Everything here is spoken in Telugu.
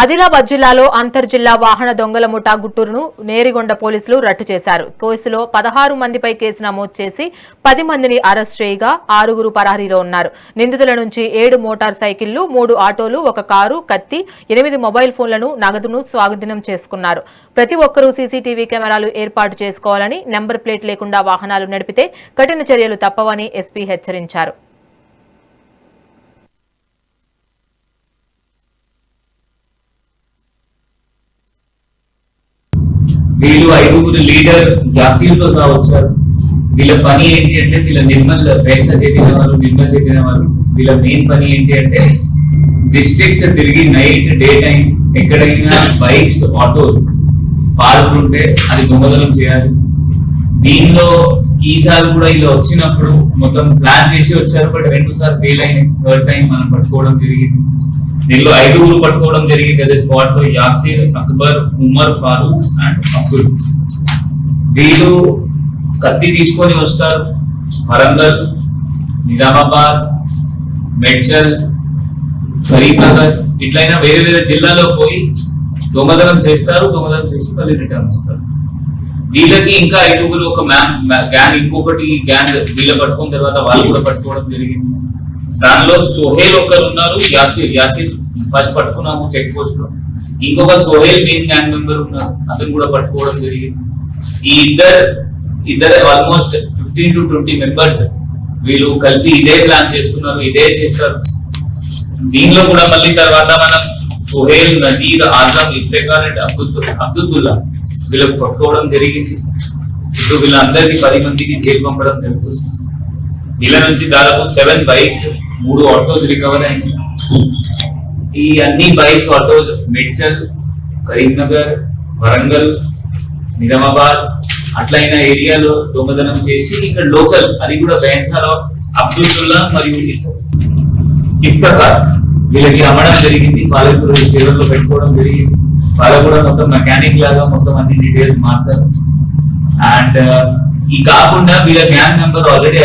ఆదిలాబాద్ జిల్లాలో అంతర్జిల్లా వాహన దొంగల ముఠా గుట్టును నేరిగొండ పోలీసులు రట్టు చేశారు. కేసులో 16 మందిపై కేసు నమోదు చేసి 10 మందిని అరెస్ట్ చేయగా 6 పరారీలో ఉన్నారు. నిందితుల నుంచి 7 మోటార్ సైకిళ్లు, 3 ఆటోలు, 1 కారు, కత్తి, 8 మొబైల్ ఫోన్లను, నగదును స్వాధీనం చేసుకున్నారు. ప్రతి ఒక్కరూ సీసీటీవీ కెమెరాలు ఏర్పాటు చేసుకోవాలని, నెంబర్ ప్లేట్ లేకుండా వాహనాలు నడిపితే కఠిన చర్యలు తప్పవని ఎస్పీ హెచ్చరించారు. వీళ్ళు 5 లీడర్ యాసీర్ తో వచ్చారు. వీళ్ళ పని ఏంటి అంటే వీళ్ళ నిర్మల్ పేసా చెందిన వాళ్ళు, నిర్మల్ చెందిన వాళ్ళు. వీళ్ళ మెయిన్ పని ఏంటి అంటే డిస్ట్రిక్ట్స్ తిరిగి నైట్ డే టైం ఎక్కడైనా బైక్స్ ఆటో పార్క్ ఉంటే అది దొంగతనం చేయాలి. దీనిలో ఈసారి కూడా ఇలా వచ్చినప్పుడు మొత్తం ప్లాన్ చేసి వచ్చారు. బట్ 2 సార్లు ఫెయిల్ అయింది. 3rd టైం మనం పట్టుకోవడం జరిగింది. దీనిలో 5 పట్టుకోవడం జరిగింది. అదే స్పాట్ లో యాసీర్, అక్బర్, ఉమర్ ఫారూక్ అండ్ అబ్దుల్. వీళ్ళు కత్తి తీసుకొని వస్తారు. వరంగల్, నిజామాబాద్, మేడ్చల్, కరీంనగర్ ఇట్లయినా వేరే వేరే జిల్లాలో పోయి దొంగతనం చేస్తారు. దొంగతనం చేసి మళ్ళీ రిటర్న్ వస్తారు. వీళ్ళకి ఇంకా 5 ఒక గ్యాంగ్, ఇంకొకటి గ్యాంగ్ వీళ్ళ పట్టుకున్న తర్వాత వాళ్ళు కూడా పట్టుకోవడం జరిగింది. దానిలో సోహేల్ ఒకరు ఉన్నారు, యాసిర్ ఫస్ట్ పట్టుకున్నాము చెక్ పోస్ట్ లో. ఇంకొక సోహేల్ మెయిన్ గ్యాంగ్ మెంబర్ ఉన్నారు, అతను కూడా పట్టుకోవడం జరిగింది. ఈ ఇద్దరు ఆల్మోస్ట్ 15 to 20 మెంబర్స్ వీళ్ళు కలిపి ఇదే ప్లాన్ చేస్తున్నారు, ఇదే చేస్తారు. దీనిలో కూడా మళ్ళీ తర్వాత మనం సోహేల్, నజీర్, ఆజం, ఇఫ్తేఖార్ అండ్ అబ్దుల్లా వీళ్ళకి పట్టుకోవడం జరిగింది. ఇప్పుడు వీళ్ళందరికీ 10 మందికి జైలు పంపడం జరుగుతుంది. వీళ్ళ నుంచి దాదాపు 7 బైక్స్, 3 ఆటోస్ రికవర్ అయినాయి. ఈ అన్ని బైక్స్, ఆటోస్ మేడ్చల్, కరీంనగర్, వరంగల్, నిజామాబాద్ అట్లయిన ఏరియాలో దొంగతనం చేసి ఇక్కడ లోకల్, అది కూడా బైన్సాలో అబ్దుల్లా మరియు ఇఫ్తఖార్ వీళ్ళకి అమ్మడం జరిగింది. పాలకులు సేవల్లో పెట్టుకోవడం జరిగింది. వాళ్ళ కూడా మొత్తం మెకానిక్ లాగా మొత్తం అన్ని డీటెయిల్స్ మాట్లాడతారు. అండ్ ఈ కాకుండా వీళ్ళ గ్యాంగ్ మెంబర్ ఆల్రెడీ